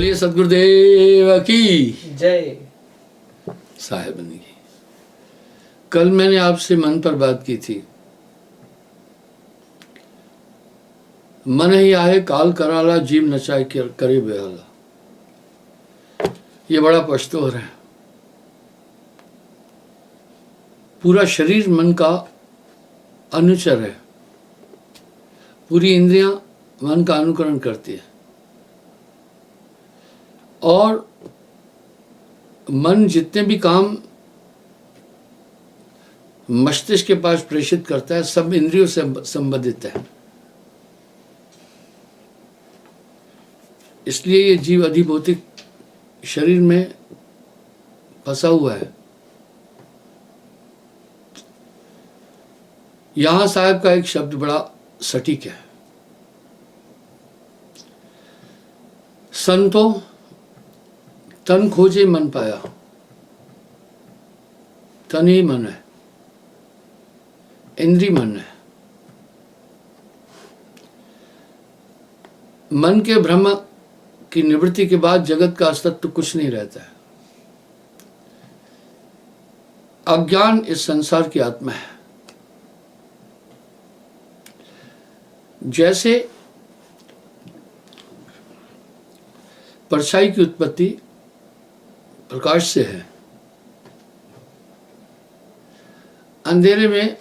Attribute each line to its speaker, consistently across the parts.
Speaker 1: बोलिए सदगुरुदेव की
Speaker 2: जय।
Speaker 1: साहेब बनी की। कल मैंने आपसे मन पर बात की थी। मन ही आए काल कराला, जीव नचाए करे बेहाला। ये बड़ा पश्तो है। पूरा शरीर मन का अनुचर है। पूरी इंद्रियां मन का अनुकरण करती है और मन जितने भी काम मस्तिष्क के पास प्रेषित करता है सब इंद्रियों से संबंधित है। इसलिए ये जीव अधिभौतिक शरीर में फंसा हुआ है। यहां साहब का एक शब्द बड़ा सटीक है। संतो तन खोजे मन पाया। तन ही मन है, इंद्री मन है। मन के भ्रम की निवृत्ति के बाद जगत का अस्तित्व कुछ नहीं रहता है। अज्ञान इस संसार की आत्मा है। जैसे परछाई की उत्पत्ति प्रकाश से है, अंधेरे में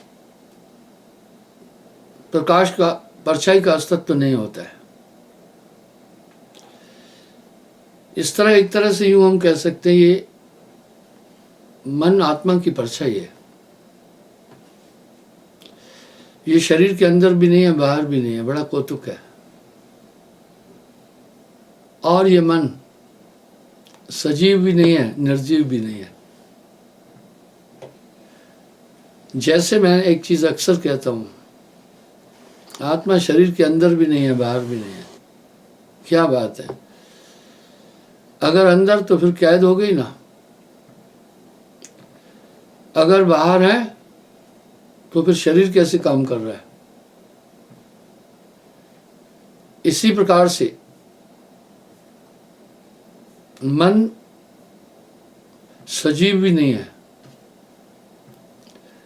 Speaker 1: प्रकाश का परछाई का अस्तित्व नहीं होता है। इस तरह एक तरह से यूं हम कह सकते हैं ये मन आत्मा की परछाई है। ये शरीर के अंदर भी नहीं है, बाहर भी नहीं है। बड़ा कौतुक है। और ये मन सजीव भी नहीं है, निर्जीव भी नहीं है। जैसे मैं एक चीज अक्सर कहता हूं, आत्मा शरीर के अंदर भी नहीं है, बाहर भी नहीं है। क्या बात है। अगर अंदर तो फिर कैद हो गई ना, अगर बाहर है तो फिर शरीर कैसे काम कर रहा है। इसी प्रकार से मन सजीव भी नहीं है,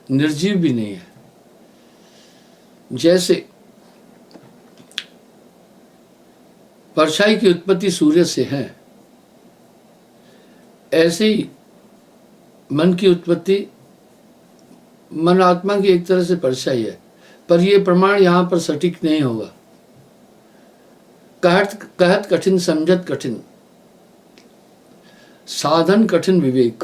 Speaker 1: निर्जीव भी नहीं है। जैसे परछाई की उत्पत्ति सूर्य से है, ऐसे ही मन की उत्पत्ति मन आत्मा की एक तरह से परछाई है। पर यह प्रमाण यहां पर सटीक नहीं होगा। कहत कठिन समझत कठिन, साधन कठिन विवेक,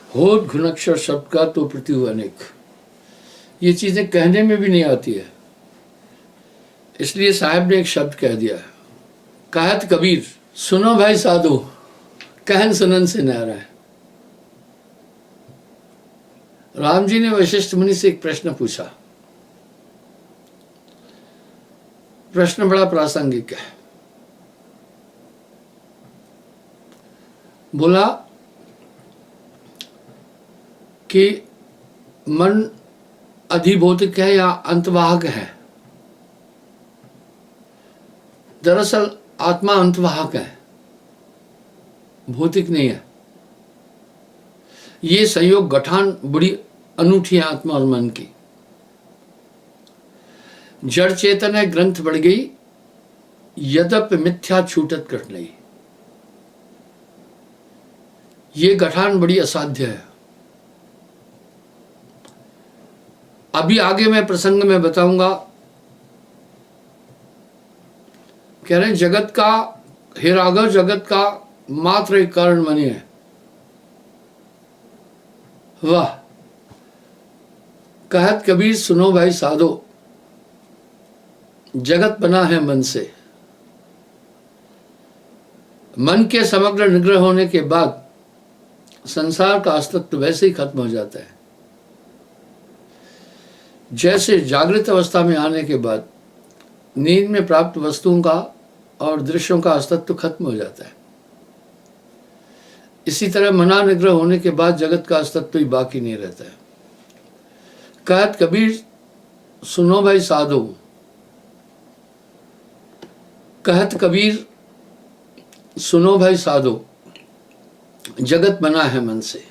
Speaker 1: होत घुनक्षर शब्द का तो प्रत्यु अनेक। ये चीजें कहने में भी नहीं आती है। इसलिए साहब ने एक शब्द कह दिया, कहत कबीर सुनो भाई साधु, कहन सुनन से न्यारा है। राम जी ने वशिष्ठ मुनि से एक प्रश्न पूछा। प्रश्न बड़ा प्रासंगिक है। बोला कि मन अधिभौतिक है या अंतवाहक है। दरअसल आत्मा अंतवाहक है, भौतिक नहीं है। ये संयोग गठान बड़ी अनूठी है आत्मा और मन की। जड़ चेतन है ग्रंथ बढ़ गई, यद्यप मिथ्या छूटत कट नहीं। ये गठान बड़ी असाध्य है। अभी आगे मैं प्रसंग में बताऊंगा। कह रहे जगत का हे राघव, जगत का मात्र एक कारण मनी है। वाह। कहत कबीर सुनो भाई साधो, जगत बना है मन से। मन के समग्र निग्रह होने के बाद संसार का अस्तित्व वैसे ही खत्म हो जाता है। जैसे जागृत अवस्था में आने के बाद नींद में प्राप्त वस्तुओं का और दृश्यों का अस्तित्व खत्म हो जाता है, इसी तरह मना निग्रह होने के बाद जगत का अस्तित्व ही बाकी नहीं रहता है। कहत कबीर सुनो भाई साधो, कहत कबीर सुनो भाई साधो, जगत बना है मन से,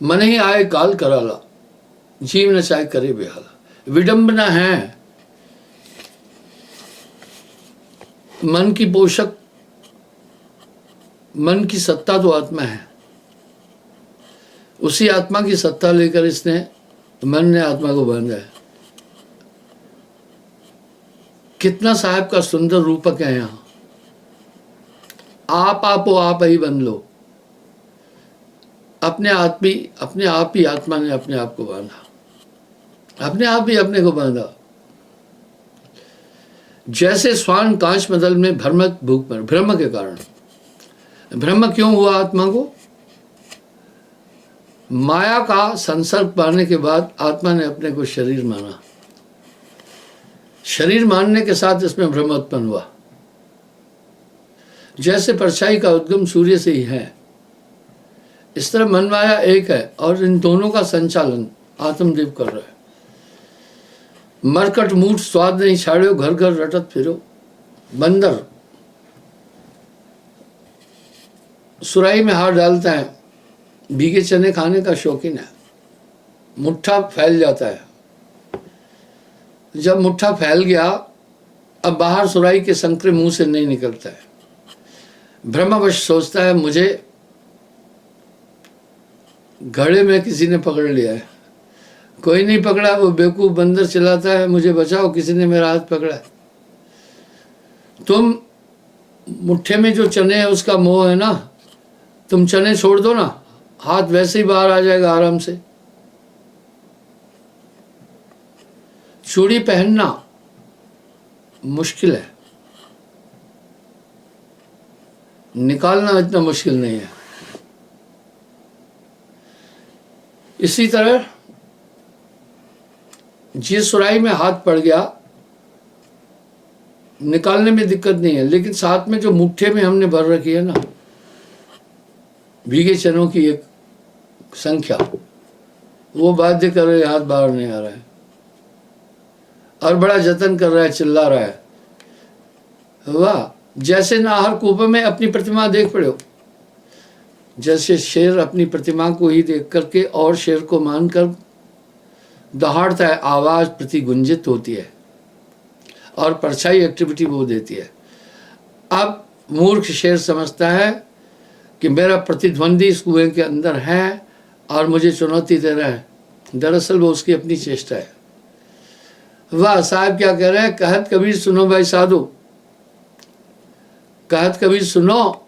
Speaker 1: मन ही आए काल कराला, जीव न चाहे करे बेहाला। विडंबना है, मन की पोषक, मन की सत्ता तो आत्मा है, उसी आत्मा की सत्ता लेकर इसने, मन ने आत्मा को बांधा है। कितना साहब का सुंदर रूपक है यहां। आपो आप ही बन लो, अपने आप ही आत्मा ने अपने आप को बांधा, अपने आप ही अपने को बांधा। जैसे स्वान कांच मदल में भ्रमक भूख पर, भ्रम के कारण, भ्रम क्यों हुआ आत्मा को? माया का संसर्ग पाने के बाद आत्मा ने अपने को शरीर माना, शरीर मानने के साथ इसमें भ्रम उत्पन्न हुआ। जैसे परछाई का उद्गम सूर्य से ही है, इस तरह मन माया एक है और इन दोनों का संचालन आत्मदेव कर रहा है। मरकट मूठ स्वाद नहीं छाड़ो, घर घर रटत फिरो। बंदर सुराही में हाथ डालता है, भीगे चने खाने का शौकीन है, मुट्ठा फैल जाता है। जब मुट्ठा फैल गया, अब बाहर सुराही के संकरे मुंह से नहीं निकलता है। भ्रमवश सोचता है मुझे घड़े में किसी ने पकड़ लिया है। कोई नहीं पकड़ा, वो बेवकूफ बंदर चिल्लाता है मुझे बचाओ, किसी ने मेरा हाथ पकड़ा है। तुम मुट्ठे में जो चने है उसका मोह है ना, तुम चने छोड़ दो ना, हाथ वैसे ही बाहर आ जाएगा आराम से। चूड़ी पहनना मुश्किल है, निकालना इतना मुश्किल नहीं है। इसी तरह जिस सुराही में हाथ पड़ गया, निकालने में दिक्कत नहीं है, लेकिन साथ में जो मुट्ठे में हमने भर रखी है ना भीगे चनों की एक संख्या, वो बाध्य कर रहे, हाथ बाहर नहीं आ रहा है और बड़ा जतन कर रहा है, चिल्ला रहा है। वाह, जैसे नाहर कूप में अपनी प्रतिमा देख पड़े हो, जैसे शेर अपनी प्रतिमा को ही देख करके और शेर को मानकर दहाड़ता है, आवाज प्रतिगुंजित होती है और परछाई एक्टिविटी वो देती है। अब मूर्ख शेर समझता है कि मेरा प्रतिद्वंदी इस कुएं के अंदर है और मुझे चुनौती दे रहा है। दरअसल वो उसकी अपनी चेष्टा है। वाह, साहब क्या कह रहे हैं? कहत कबीर सुनो भाई साधु, कहत कबीर सुनो,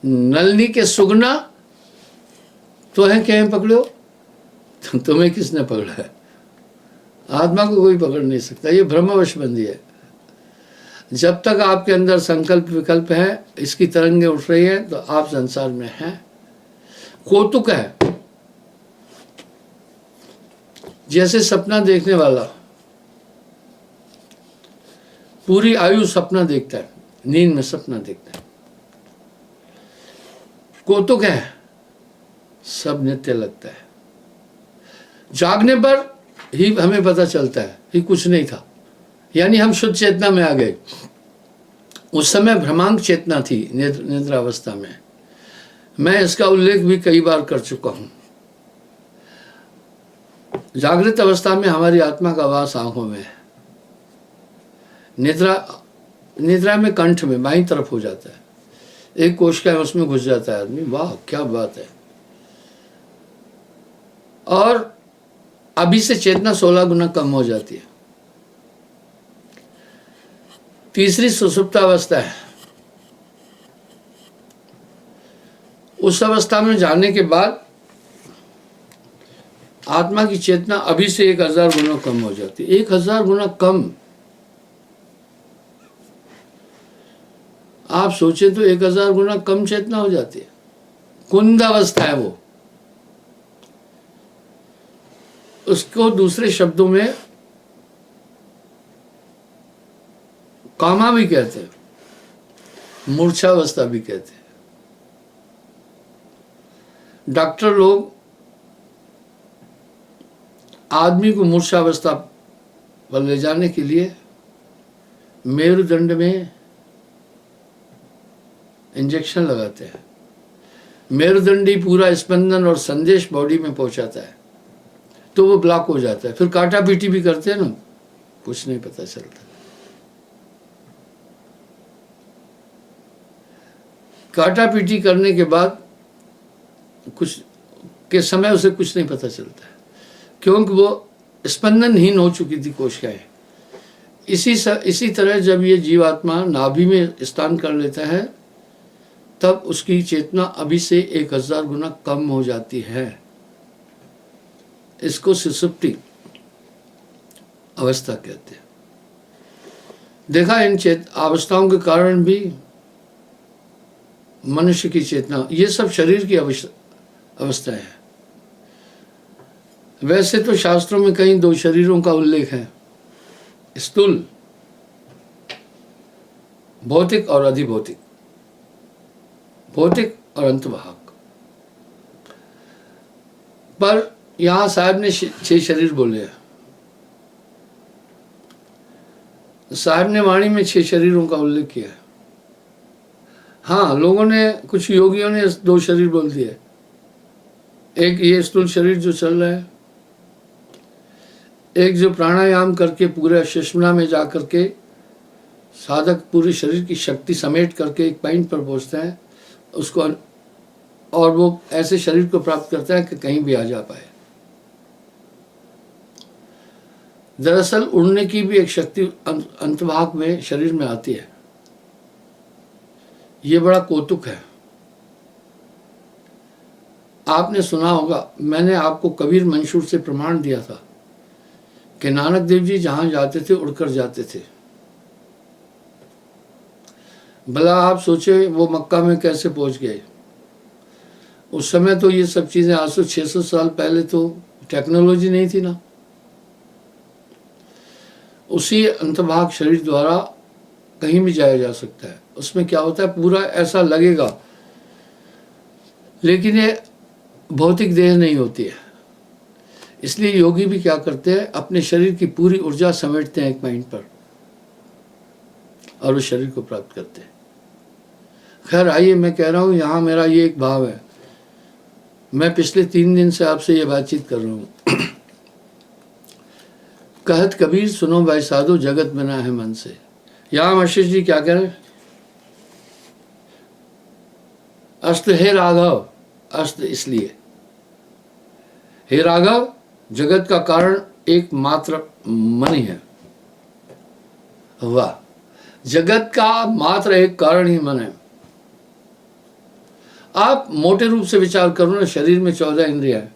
Speaker 1: नलनी के सुगना तो है क्या पकड़ो, तुम्हें किसने पकड़ा है? आत्मा को कोई पकड़ नहीं सकता, ये भ्रमवश बंदी है। जब तक आपके अंदर संकल्प विकल्प है, इसकी तरंगें उठ रही हैं, तो आप संसार में हैं। कौतुक है, जैसे सपना देखने वाला पूरी आयु सपना देखता है, नींद में सपना देखता है। कौतुक है, सब नित्य लगता है। जागने पर ही हमें पता चलता है कि कुछ नहीं था, यानी हम शुद्ध चेतना में आ गए। उस समय भ्रमांक चेतना थी निद्रावस्था में। मैं इसका उल्लेख भी कई बार कर चुका हूं। जागृत अवस्था में हमारी आत्मा का वास आंखों में है, निद्रा में कंठ में बाईं तरफ हो जाता है, एक कोशिका है उसमें घुस जाता है आदमी। वाह क्या बात है। और अभी से चेतना 16 गुना कम हो जाती है। तीसरी सुषुप्तावस्था है। उस अवस्था में जाने के बाद आत्मा की चेतना अभी से 1000 गुना कम हो जाती है। 1000 गुना कम। आप सोचे तो 1000 गुना कम चेतना हो जाती है। कुंद अवस्था है वो। उसको दूसरे शब्दों में कामा भी कहते हैं, मूर्छावस्था भी कहते हैं। डॉक्टर लोग आदमी को मूर्छावस्था पर ले जाने के लिए मेरुदंड में इंजेक्शन लगाते हैं, मेरुदंडी पूरा स्पंदन और संदेश बॉडी में पहुंचाता है, तो वो ब्लॉक हो जाता है। फिर काटा पीटी भी करते हैं ना, कुछ नहीं पता चलता। काटा पीटी करने के बाद कुछ के समय उसे कुछ नहीं पता चलता है, क्योंकि वो स्पंदनहीन हो चुकी थी कोशिकाएं। इसी तरह जब ये जीवात्मा नाभि में स्थान कर लेता है, तब उसकी चेतना अभी से 1000 गुना कम हो जाती है। इसको सुषुप्ति अवस्था कहते हैं। देखा, इन अवस्थाओं के कारण भी मनुष्य की चेतना, ये सब शरीर की अवस्था है। वैसे तो शास्त्रों में कहीं 2 शरीरों का उल्लेख है, स्थूल भौतिक और अधिभौतिक, भौतिक और अंतवाहक। पर यहां साहब ने 6 शरीर बोले हैं। साहब ने वाणी में 6 शरीरों का उल्लेख किया है। हाँ, लोगों ने, कुछ योगियों ने 2 शरीर बोल दिए। एक ये स्थूल शरीर जो चल रहा है, एक जो प्राणायाम करके पूरे सुषुम्ना में जा करके साधक पूरे शरीर की शक्ति समेट करके एक पॉइंट पर पहुंचता है उसको, और वो ऐसे शरीर को प्राप्त करता है कि कहीं भी आ जा पाए। दरअसल उड़ने की भी एक शक्ति अंतभाग में शरीर में आती है। ये बड़ा कौतुक है। आपने सुना होगा, मैंने आपको कबीर मंशूर से प्रमाण दिया था कि नानक देव जी जहां जाते थे उड़कर जाते थे। भला आप सोचे वो मक्का में कैसे पहुंच गए। उस समय तो ये सब चीजें, 800-600 साल पहले तो टेक्नोलॉजी नहीं थी ना। उसी अंतभाग शरीर द्वारा कहीं भी जाया जा सकता है। उसमें क्या होता है, पूरा ऐसा लगेगा, लेकिन ये भौतिक देह नहीं होती है। इसलिए योगी भी क्या करते हैं, अपने शरीर की पूरी ऊर्जा समेटते हैं एक पॉइंट पर और उस शरीर को प्राप्त करते हैं। खैर, आइए, मैं कह रहा हूं, यहां मेरा ये एक भाव है। मैं पिछले 3 दिन से आपसे ये बातचीत कर रहा हूं। कहत कबीर सुनो भाई साधु, जगत बना है मन से। यहां आशीष जी क्या कह रहे हैं, अस्त हे राघव, अस्त इसलिए, हे राघव, जगत का कारण एकमात्र मन ही है। वाह, जगत का मात्र एक कारण ही मन है। आप मोटे रूप से विचार करो ना, शरीर में 14 इंद्रियां हैं,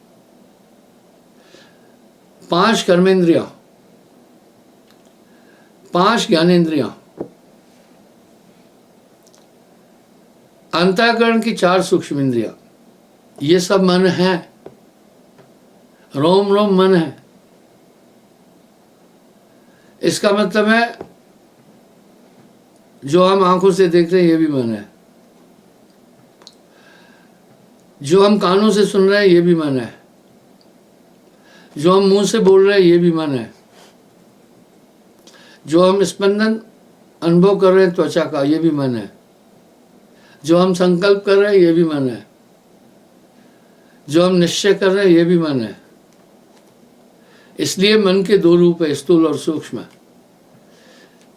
Speaker 1: 5 कर्मेंद्रियां, 5 ज्ञानेंद्रियां, अंतःकरण की 4 सूक्ष्म इंद्रियां, ये सब मन है। रोम रोम मन है। इसका मतलब है जो हम आंखों से देख रहे हैं ये भी मन है, जो हम कानों से सुन रहे हैं ये भी मन है, जो हम मुंह से बोल रहे हैं ये भी मन है, जो हम स्पंदन अनुभव कर रहे हैं त्वचा का ये भी मन है, जो हम संकल्प कर रहे हैं ये भी मन है, जो हम निश्चय कर रहे हैं ये भी मन है। इसलिए मन के 2 रूप है, स्थूल और सूक्ष्म।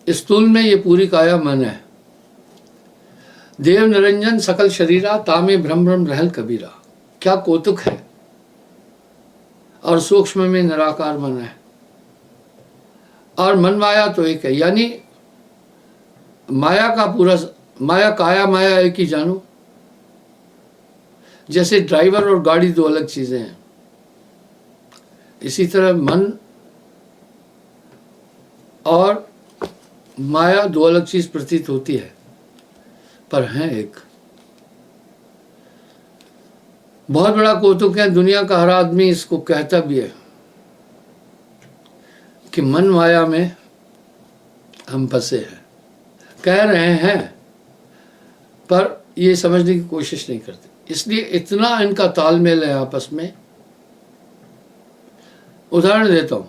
Speaker 1: स्थूल में ये पूरी काया मन है। देव निरंजन सकल शरीरा, तामे भ्रम भ्रम रहल कबीरा। क्या कौतुक है। और सूक्ष्म में निराकार मन है, और मन माया तो एक है। यानी माया का पूरा, माया काया माया एक ही जानो। जैसे ड्राइवर और गाड़ी 2 अलग चीजें हैं, इसी तरह मन और माया 2 अलग चीज प्रतीत होती है, पर हैं एक। बहुत बड़ा कौतुक है, दुनिया का हर आदमी इसको कहता भी है कि मन माया में हम फंसे हैं। कह रहे हैं पर ये समझने की कोशिश नहीं करते। इसलिए इतना इनका तालमेल है आपस में। उदाहरण देता हूं,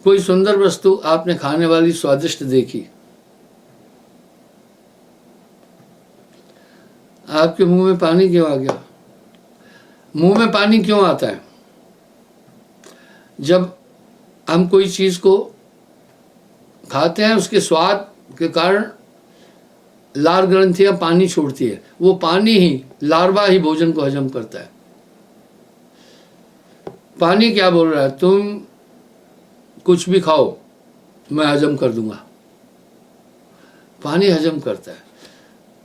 Speaker 1: कोई सुंदर वस्तु आपने खाने वाली स्वादिष्ट देखी, आपके मुंह में पानी क्यों आ गया? मुंह में पानी क्यों आता है? जब हम कोई चीज को खाते हैं, उसके स्वाद के कारण लार ग्रंथियां पानी छोड़ती है, वो पानी ही, लार्वा ही भोजन को हजम करता है। पानी क्या बोल रहा है? तुम कुछ भी खाओ, मैं हजम कर दूंगा। पानी हजम करता है,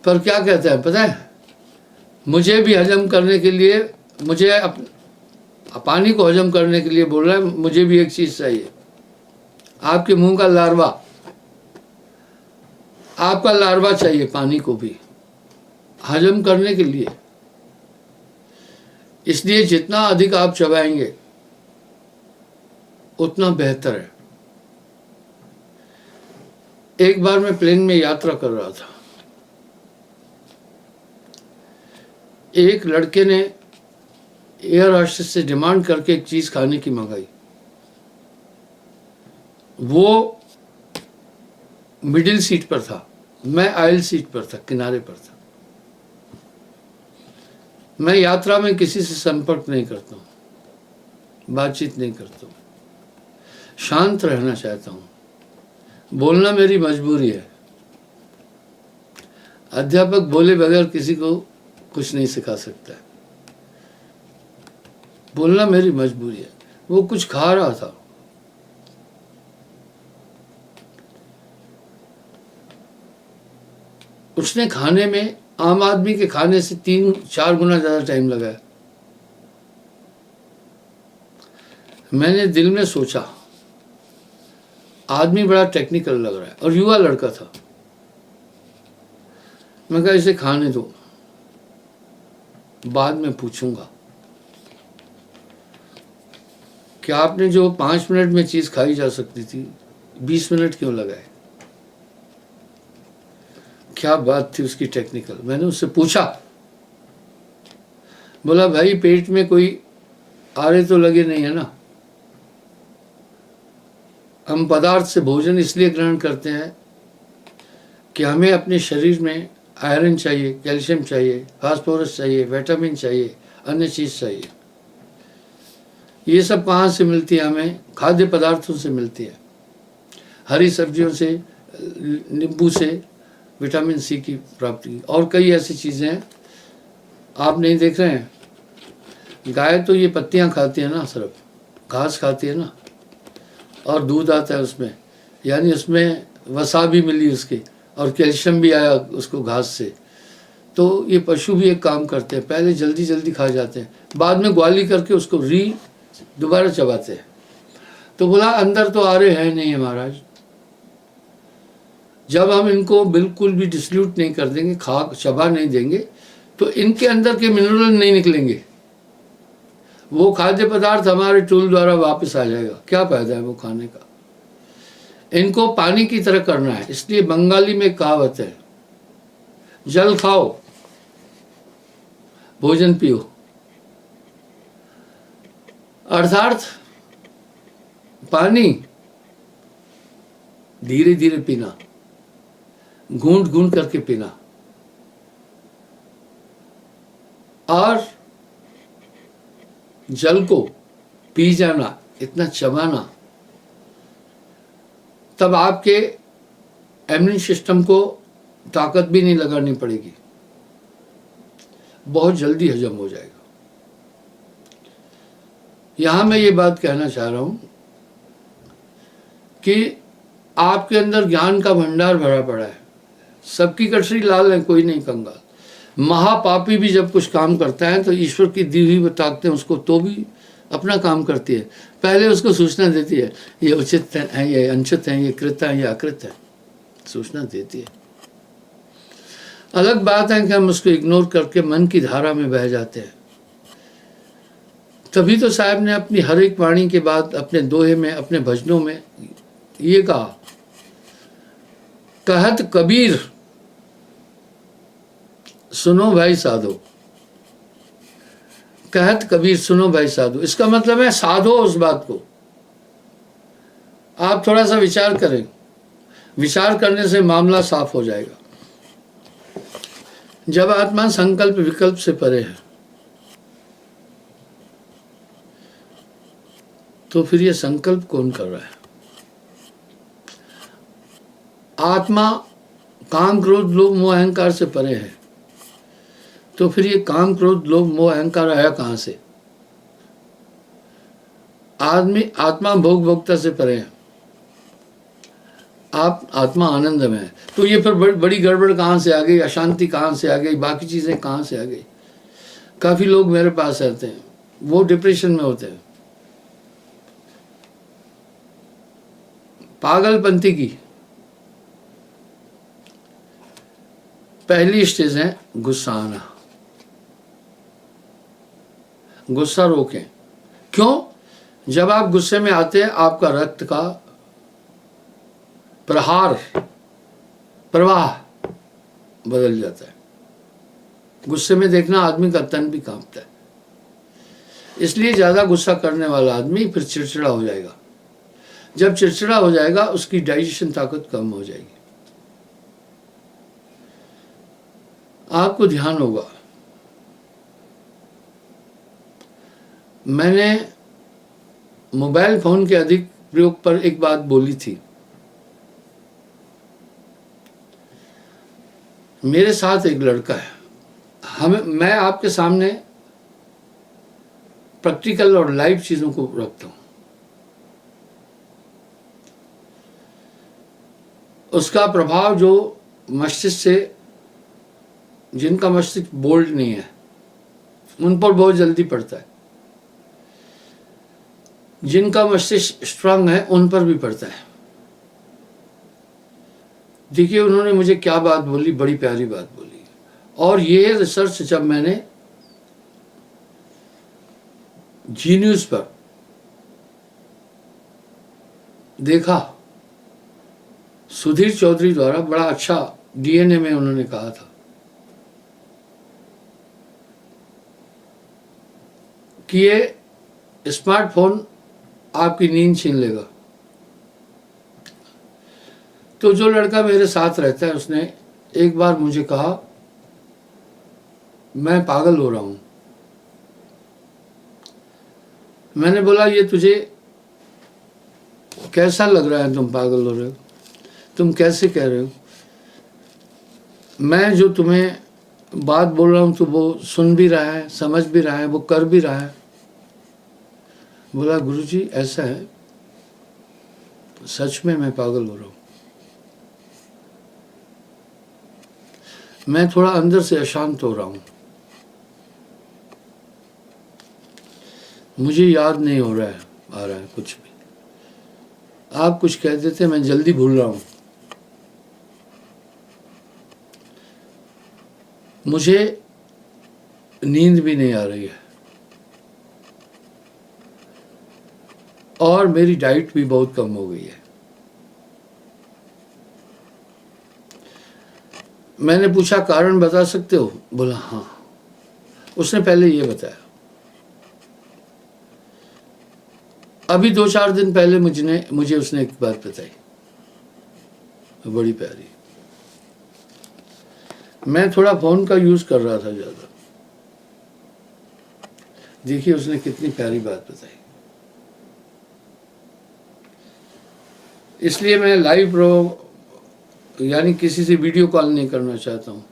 Speaker 1: पर क्या कहता है पता है? मुझे भी हजम करने के लिए, मुझे पानी को हजम करने के लिए बोल रहा है, मुझे भी एक चीज चाहिए, आपके मुंह का लार्वा, आपका लार्वा चाहिए पानी को भी हजम करने के लिए। इसलिए जितना अधिक आप चबाएंगे उतना बेहतर है। एक बार मैं प्लेन में यात्रा कर रहा था, एक लड़के ने एयर होस्टेस से डिमांड करके एक चीज खाने की मंगाई। वो मिडिल सीट पर था, मैं आयल सीट पर था, किनारे पर था। मैं यात्रा में किसी से संपर्क नहीं करता हूँ, बातचीत नहीं करता हूँ, शांत रहना चाहता हूँ। बोलना मेरी मजबूरी है। अध्यापक बोले बगैर किसी को कुछ नहीं सिखा सकता है। बोलना मेरी मजबूरी है। वो कुछ खा रहा था, उसने खाने में आम आदमी के खाने से 3-4 गुना ज्यादा टाइम लगाया। मैंने दिल में सोचा, आदमी बड़ा टेक्निकल लग रहा है, और युवा लड़का था। मैं कहा इसे खाने दो, बाद में पूछूंगा। क्या आपने जो 5 मिनट में चीज खाई जा सकती थी, 20 मिनट क्यों लगाए? क्या बात थी उसकी टेक्निकल। मैंने उससे पूछा, बोला भाई पेट में कोई आरे तो लगे नहीं है ना? हम पदार्थ से भोजन इसलिए ग्रहण करते हैं कि हमें अपने शरीर में आयरन चाहिए, कैल्शियम चाहिए, फास्फोरस चाहिए, विटामिन चाहिए, अन्य चीज चाहिए। ये सब कहाँ से मिलती है? हमें खाद्य पदार्थों से मिलती है, हरी सब्जियों से, नींबू से विटामिन सी की प्राप्ति, और कई ऐसी चीजें हैं आप नहीं देख रहे हैं। गाय तो ये पत्तियां खाती है ना, सिर्फ घास खाती है ना, और दूध आता है उसमें, यानी उसमें वसा भी मिली उसके, और कैल्शियम भी आया उसको घास से। तो ये पशु भी एक काम करते हैं, पहले जल्दी जल्दी खा जाते हैं, बाद में ग्वाली करके उसको दोबारा चबाते हैं। तो बोला अंदर तो आरे हैं नहीं है महाराज। जब हम इनको बिल्कुल भी डिस्ट्रीब्यूट नहीं कर देंगे, चबा नहीं देंगे, तो इनके अंदर के मिनरल नहीं निकलेंगे। वो खाद्य पदार्थ हमारे टूल द्वारा वापस आ जाएगा। क्या फायदा है वो खाने का? इनको पानी की तरह करना है। इसलिए बंगाली में कहावत है, जल खाओ भोजन पियो। अर्थात पानी धीरे धीरे पीना, घूंट घूंट करके पीना, और जल को पी जाना, इतना चबाना। तब आपके इम्यून सिस्टम को ताकत भी नहीं लगानी पड़ेगी, बहुत जल्दी हजम हो जाएगा। यहां मैं ये बात कहना चाह रहा हूं कि आपके अंदर ज्ञान का भंडार भरा पड़ा है। सबकी कटरी लाल है, कोई नहीं कंगाल। महापापी भी जब कुछ काम करता है तो ईश्वर की दी हुई बताते हैं उसको, तो भी अपना काम करती है। पहले उसको सूचना देती है, ये उचित है, ये अनुचित है, ये कृत है, ये अकृत है, सूचना देती है। अलग बात है कि हम उसको इग्नोर करके मन की धारा में बह जाते हैं। तभी तो साहब ने अपनी हर एक वाणी के बाद अपने दोहे में, अपने भजनों में ये कहा, कहत कबीर सुनो भाई साधो। कहत कबीर सुनो भाई साधो, इसका मतलब है साधो उस बात को। आप थोड़ा सा विचार करें, विचार करने से मामला साफ हो जाएगा। जब आत्मा संकल्प विकल्प से परे है तो फिर ये संकल्प कौन कर रहा है? आत्मा काम क्रोध लोभ मोह अहंकार से परे है तो फिर ये काम क्रोध लोभ मोह अहंकार आया कहां से? आत्मा भोग भोक्ता से परे है, आप आत्मा आनंद में है, तो ये फिर बड़ी गड़बड़ कहां से आ गई? अशांति कहां से आ गई? बाकी चीजें कहां से आ गई? काफी लोग मेरे पास रहते हैं, वो डिप्रेशन में होते हैं। पागलपंती की पहली स्टेज है गुस्सा आना। गुस्सा रोकें। क्यों? जब आप गुस्से में आते हैं आपका रक्त का प्रवाह बदल जाता है। गुस्से में देखना आदमी का तन भी कांपता है। इसलिए ज्यादा गुस्सा करने वाला आदमी फिर चिड़चिड़ा हो जाएगा। जब चिड़चिड़ा हो जाएगा उसकी डाइजेशन ताकत कम हो जाएगी। आपको ध्यान होगा, मैंने मोबाइल फोन के अधिक प्रयोग पर एक बात बोली थी। मेरे साथ एक लड़का है, मैं आपके सामने प्रैक्टिकल और लाइव चीजों को रखता हूं। उसका प्रभाव जो मस्तिष्क से, जिनका मस्तिष्क बोल्ड नहीं है उन पर बहुत जल्दी पड़ता है, जिनका मस्तिष्क स्ट्रांग है उन पर भी पड़ता है। देखिए उन्होंने मुझे क्या बात बोली, बड़ी प्यारी बात बोली। और ये रिसर्च जब मैंने जी न्यूज पर देखा, सुधीर चौधरी द्वारा बड़ा अच्छा डीएनए में उन्होंने कहा था कि ये स्मार्टफोन आपकी नींद छीन लेगा। तो जो लड़का मेरे साथ रहता है उसने एक बार मुझे कहा मैं पागल हो रहा हूं। मैंने बोला ये तुझे कैसा लग रहा है? तुम पागल हो रहे हो? तुम कैसे कह रहे हो? मैं जो तुम्हें बात बोल रहा हूं तो वो सुन भी रहा है, समझ भी रहा है, वो कर भी रहा है। बोला गुरुजी ऐसा है, सच में मैं पागल हो रहा हूं। मैं थोड़ा अंदर से अशांत हो रहा हूं, मुझे याद नहीं हो रहा है, आ रहा है कुछ भी। आप कुछ कह देते मैं जल्दी भूल रहा हूं। मुझे नींद भी नहीं आ रही है और मेरी डाइट भी बहुत कम हो गई है। मैंने पूछा कारण बता सकते हो? बोला हाँ। उसने पहले ये बताया। अभी 2-4 दिन पहले मुझे उसने एक बात बताई, बड़ी प्यारी। मैं थोड़ा फोन का यूज कर रहा था ज्यादा। देखिए उसने कितनी प्यारी बात बताई। इसलिए मैं लाइव प्रो यानी किसी से वीडियो कॉल नहीं करना चाहता हूँ,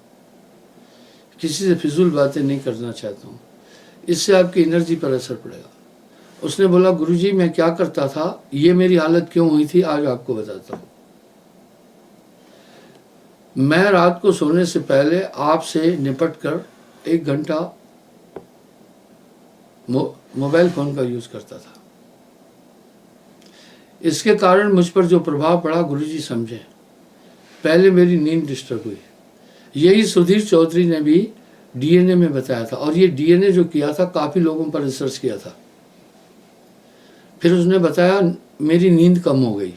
Speaker 1: किसी से फिजूल बातें नहीं करना चाहता हूँ। इससे आपकी एनर्जी पर असर पड़ेगा। उसने बोला गुरुजी मैं क्या करता था, ये मेरी हालत क्यों हुई थी, आज आपको बताता हूँ। मैं रात को सोने से पहले आपसे निपट कर 1 घंटा मोबाइल फोन का यूज करता था। इसके कारण मुझ पर जो प्रभाव पड़ा गुरुजी समझे। पहले मेरी नींद डिस्टर्ब हुई। यही सुधीर चौधरी ने भी डीएनए में बताया था, और ये डीएनए जो किया था काफी लोगों पर रिसर्च किया था। फिर उसने बताया मेरी नींद कम हो गई।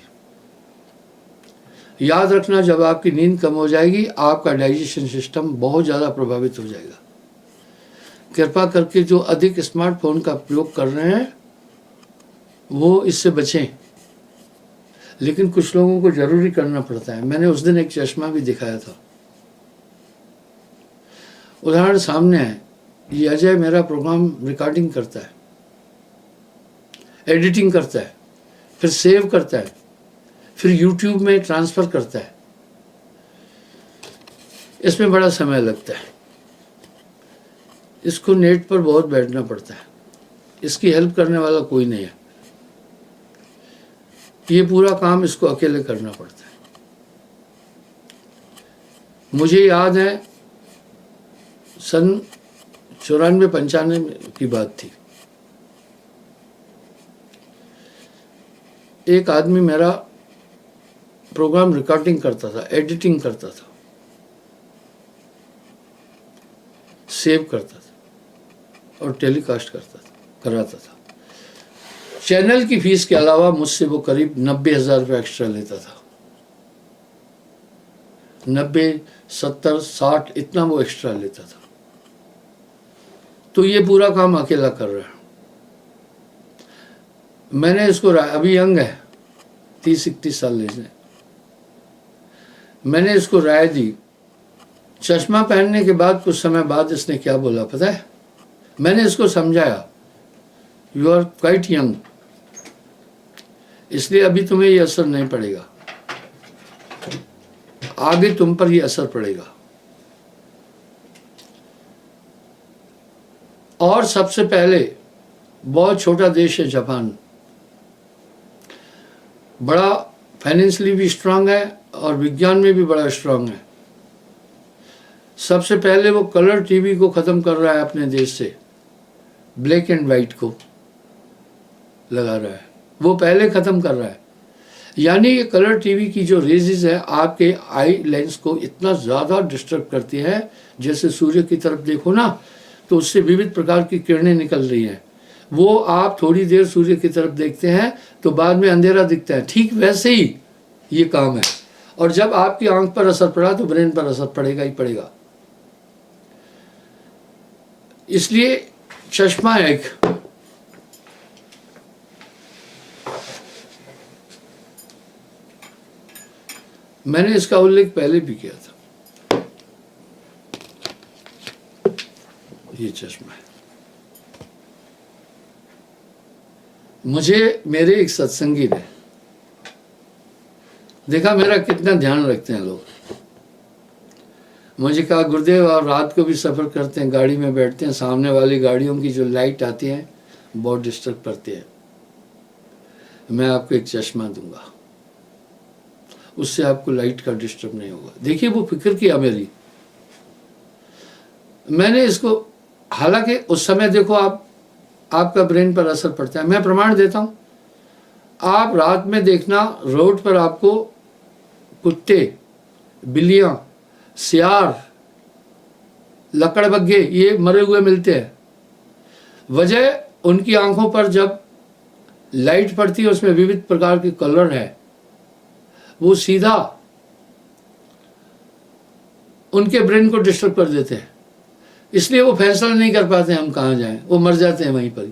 Speaker 1: याद रखना, जब आपकी नींद कम हो जाएगी आपका डाइजेशन सिस्टम बहुत ज़्यादा प्रभावित हो जाएगा। कृपा करके जो अधिक स्मार्टफोन का प्रयोग कर रहे हैं वो इससे बचें, लेकिन कुछ लोगों को जरूरी करना पड़ता है। मैंने उस दिन एक चश्मा भी दिखाया था। उदाहरण सामने है, ये अजय मेरा प्रोग्राम रिकॉर्डिंग करता है, एडिटिंग करता है, फिर सेव करता है, फिर यूट्यूब में ट्रांसफ़र करता है। इसमें बड़ा समय लगता है, इसको नेट पर बहुत बैठना पड़ता है, इसकी हेल्प करने वाला कोई नहीं है, ये पूरा काम इसको अकेले करना पड़ता है। मुझे याद है सन 94-95 की बात थी, एक आदमी मेरा प्रोग्राम रिकॉर्डिंग करता था, एडिटिंग करता था, सेव करता था और टेलीकास्ट कराता था। चैनल की फीस के अलावा मुझसे वो करीब 90,000 रुपये एक्स्ट्रा लेता था। 90, 70, 60 इतना वो एक्स्ट्रा लेता था। तो ये पूरा काम अकेला कर रहा है। मैंने इसको अभी यंग है, 30-31 साल एज है, मैंने इसको राय दी। चश्मा पहनने के बाद कुछ समय बाद इसने क्या बोला पता है? मैंने इसको समझाया, यू आर क्वाइट यंग, इसलिए अभी तुम्हें ये असर नहीं पड़ेगा, आगे तुम पर ये असर पड़ेगा। और सबसे पहले, बहुत छोटा देश है जापान, बड़ा फाइनेंशियली भी स्ट्रांग है और विज्ञान में भी बड़ा स्ट्रांग है। सबसे पहले वो कलर टीवी को ख़त्म कर रहा है अपने देश से, ब्लैक एंड वाइट को लगा रहा है, वो पहले ख़त्म कर रहा है। यानी ये कलर टीवी की जो रेजेस है आपके आई लेंस को इतना ज़्यादा डिस्टर्ब करती है, जैसे सूर्य की तरफ देखो ना तो उससे विविध प्रकार की किरणें निकल रही हैं, वो आप थोड़ी देर सूर्य की तरफ देखते हैं तो बाद में अंधेरा दिखता है, ठीक वैसे ही ये काम है। और जब आपकी आंख पर असर पड़ा तो ब्रेन पर असर पड़ेगा ही पड़ेगा। इसलिए चश्मा एक मैंने इसका उल्लेख पहले भी किया था, ये चश्मा है। मुझे मेरे एक सत्संगी ने देखा मेरा कितना ध्यान रखते हैं लोग, मुझे कहा गुरुदेव आप रात को भी सफ़र करते हैं, गाड़ी में बैठते हैं, सामने वाली गाड़ियों की जो लाइट आती है बहुत डिस्टर्ब करती है, मैं आपको एक चश्मा दूंगा, उससे आपको लाइट का डिस्टर्ब नहीं होगा। देखिए वो फिक्र किया मेरी, मैंने इसको, हालांकि उस समय देखो आपका ब्रेन पर असर पड़ता है। मैं प्रमाण देता हूँ, आप रात में देखना रोड पर आपको कुत्ते, बिल्लियाँ, सियार, लकड़बग्घे ये मरे हुए मिलते हैं। वजह उनकी आंखों पर जब लाइट पड़ती है उसमें विविध प्रकार के कलर है, वो सीधा उनके ब्रेन को डिस्टर्ब कर देते हैं, इसलिए वो फैसला नहीं कर पाते हम कहाँ जाएं, वो मर जाते हैं वहीं पर ही।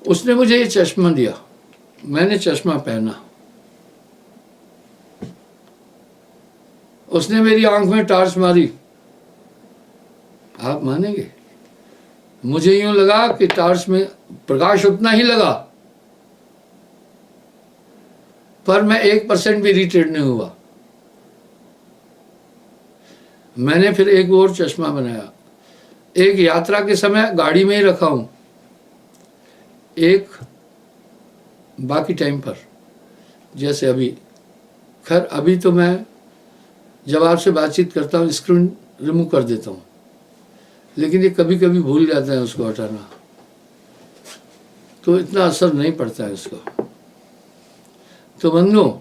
Speaker 1: उसने मुझे ये चश्मा दिया, मैंने चश्मा पहना, उसने मेरी आंख में टार्च मारी, आप मानेंगे मुझे यूं लगा कि टार्च में प्रकाश उतना ही लगा, पर मैं 1% भी इरिटेट नहीं हुआ। मैंने फिर एक और चश्मा बनाया, एक यात्रा के समय गाड़ी में ही रखा हूं, एक बाकी टाइम पर, जैसे अभी। खैर अभी तो मैं जब आपसे बातचीत करता हूँ स्क्रीन रिमूव कर देता हूँ, लेकिन ये कभी कभी भूल जाता है उसको हटाना, तो इतना असर नहीं पड़ता है उसको। तो बंधुओं,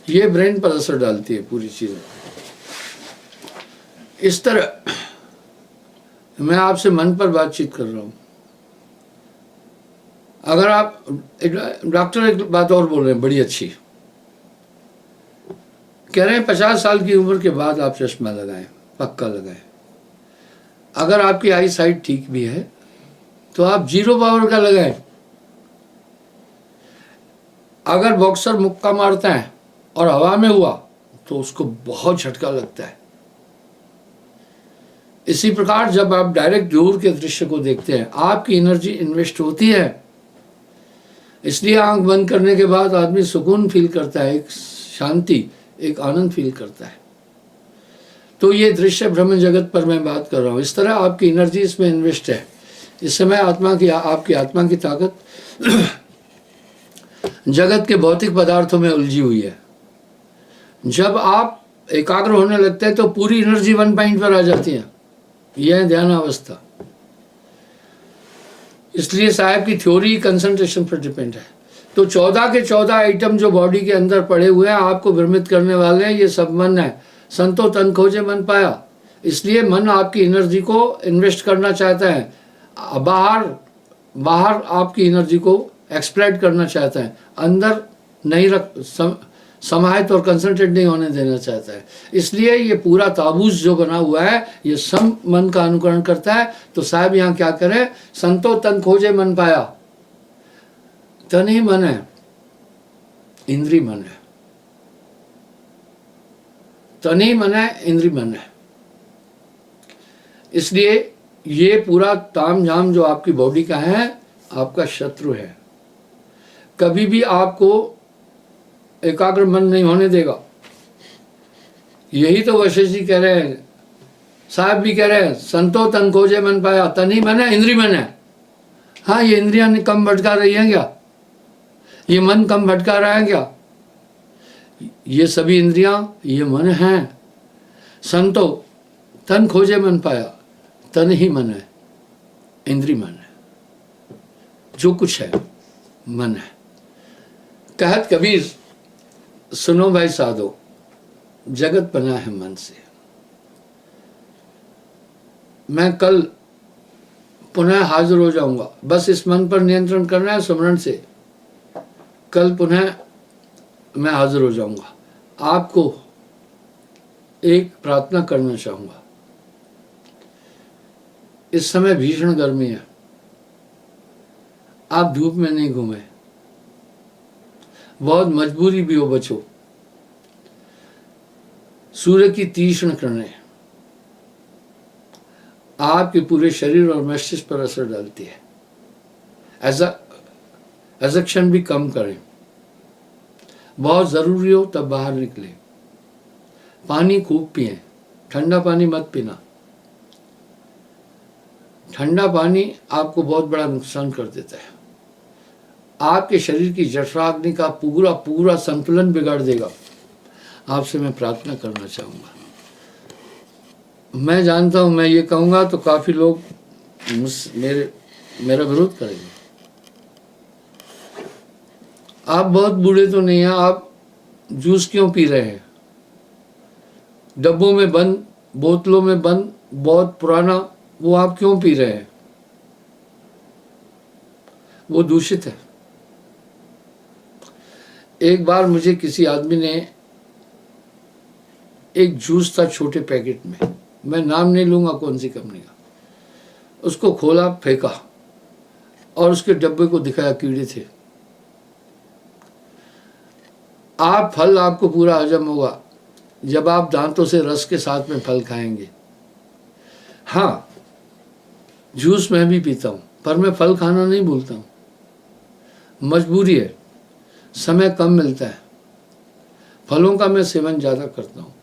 Speaker 1: ये ब्रेन पर असर डालती है पूरी चीज़ें। इस तरह मैं आपसे मन पर बातचीत कर रहा हूँ। अगर आप, डॉक्टर एक बात और बोल रहे हैं बड़ी अच्छी, कह रहे हैं 50 साल की उम्र के बाद आप चश्मा लगाएं, पक्का लगाएं। अगर आपकी आई साइट ठीक भी है तो आप 0 पावर का लगाएं। अगर बॉक्सर मुक्का मारता है और हवा में हुआ तो उसको बहुत झटका लगता है, इसी प्रकार जब आप डायरेक्ट दूर के दृश्य को देखते हैं, आपकी एनर्जी इन्वेस्ट होती है, इसलिए आंख बंद करने के बाद आदमी सुकून फील करता है, एक शांति, एक आनंद फील करता है। तो ये दृश्य ब्रह्म जगत पर मैं बात कर रहा हूँ। इस तरह आपकी एनर्जी इसमें इन्वेस्ट है। इस समय आपकी आत्मा की ताकत जगत के भौतिक पदार्थों में उलझी हुई है। जब आप एकाग्र होने लगते हैं तो पूरी एनर्जी वन पॉइंट पर आ जाती है। यह है ध्यान अवस्था। इसलिए साहब की थ्योरी कंसंट्रेशन पर डिपेंड है। तो 14 के 14 आइटम जो बॉडी के अंदर पड़े हुए हैं, आपको भ्रमित करने वाले हैं, ये सब मन है। संतो तन खोजे मन पाया। इसलिए मन आपकी एनर्जी को इन्वेस्ट करना चाहता है, बाहर आपकी एनर्जी को एक्सप्लॉइट करना चाहता है, अंदर नहीं समाहित और कंसंट्रेट नहीं होने देना चाहता है। इसलिए ये पूरा ताबूज जो बना हुआ है, ये सब मन का अनुकरण करता है। तो साहब यहाँ क्या करें, संतो तन खोजे मन पाया। तन ही मन है, इंद्री मन है। तन ही मन है, इंद्री मन है। इसलिए ये पूरा ताम झाम जो आपकी बॉडी का है, आपका शत्रु है। कभी भी आपको एकाग्र मन नहीं होने देगा। यही तो वशिष्ठ जी कह रहे हैं, साहब भी कह रहे हैं, संतो तन खोजे मन पाया। तन ही मन है, इंद्री मन है। हाँ, ये इंद्रियां कम भटका रही हैं क्या? ये मन कम भटका रहा है क्या? ये सभी इंद्रियां, ये मन है। संतो तन खोजे मन पाया। तन ही मन है, इंद्री मन है, जो कुछ है मन है। कहत कबीर, सुनो भाई साधो, जगत बना है मन से। मैं कल पुनः हाजिर हो जाऊंगा, बस इस मन पर नियंत्रण करना है सुमरण से। कल पुनः मैं हाजिर हो जाऊंगा। आपको एक प्रार्थना करना चाहूंगा। इस समय भीषण गर्मी है, आप धूप में नहीं घूमे, बहुत मजबूरी भी हो बचो। सूर्य की तीक्ष्ण किरणें आपके पूरे शरीर और मस्तिष्क पर असर डालती है। एग्जॉशन भी कम करें, बहुत जरूरी हो तब बाहर निकले। पानी खूब पिएं, ठंडा पानी मत पीना। ठंडा पानी आपको बहुत बड़ा नुकसान कर देता है, आपके शरीर की जठराग्नि का पूरा संतुलन बिगाड़ देगा। आपसे मैं प्रार्थना करना चाहूँगा। मैं जानता हूँ, मैं ये कहूँगा तो काफ़ी लोग मेरा विरोध करेंगे। आप बहुत बूढ़े तो नहीं हैं, आप जूस क्यों पी रहे हैं? डब्बों में बंद, बोतलों में बंद, बहुत पुराना, वो आप क्यों पी रहे हैं? वो दूषित है। एक बार मुझे किसी आदमी ने एक जूस था छोटे पैकेट में, मैं नाम नहीं लूंगा कौन सी कंपनी का, उसको खोला, फेंका और उसके डब्बे को दिखाया, कीड़े थे। आप फल आपको पूरा हजम होगा जब आप दांतों से रस के साथ में फल खाएंगे। हाँ, जूस मैं भी पीता हूँ, पर मैं फल खाना नहीं भूलता हूँ। मजबूरी है, समय कम मिलता है, फलों का मैं सेवन ज़्यादा करता हूँ।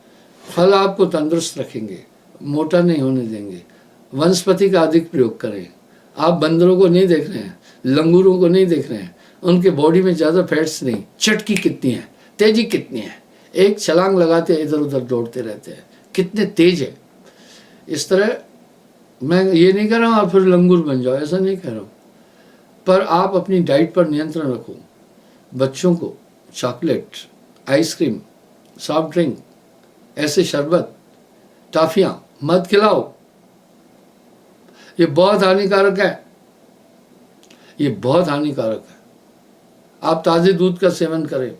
Speaker 1: फल आपको तंदुरुस्त रखेंगे, मोटा नहीं होने देंगे। वनस्पति का अधिक प्रयोग करें। आप बंदरों को नहीं देख रहे हैं, लंगूरों को नहीं देख रहे हैं, उनके बॉडी में ज़्यादा फैट्स नहीं। चटकी कितनी है, तेजी कितनी है, एक छलांग लगाते इधर उधर दौड़ते रहते हैं, कितने तेज है। इस तरह मैं ये नहीं कह रहा हूँ आप फिर लंगूर बन जाओ, ऐसा नहीं कह रहा हूँ, पर आप अपनी डाइट पर नियंत्रण रखो। बच्चों को चॉकलेट, आइसक्रीम, सॉफ्ट ड्रिंक, ऐसे शरबत, टॉफियाँ मत खिलाओ। ये बहुत हानिकारक है, ये बहुत हानिकारक है। आप ताज़े दूध का सेवन करें।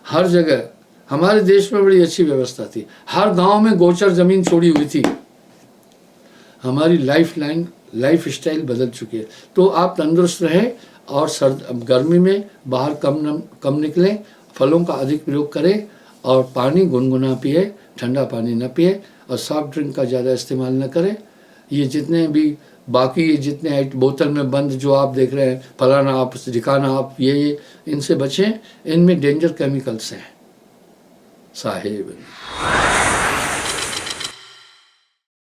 Speaker 1: हर जगह हमारे देश में बड़ी अच्छी व्यवस्था थी, हर गांव में गोचर जमीन छोड़ी हुई थी। हमारी लाइफ स्टाइल बदल चुकी है। तो आप तंदुरुस्त रहें और गर्मी में बाहर कम निकलें, फलों का अधिक प्रयोग करें और पानी गुनगुना पिए, ठंडा पानी न पिए, और सॉफ्ट ड्रिंक का ज़्यादा इस्तेमाल न करें। ये जितने भी बाकी जितने बोतल में बंद जो आप देख रहे हैं, फलाना आप दिखाना आप, ये इनसे बचें, इनमें डेंजर केमिकल्स हैं साहेब।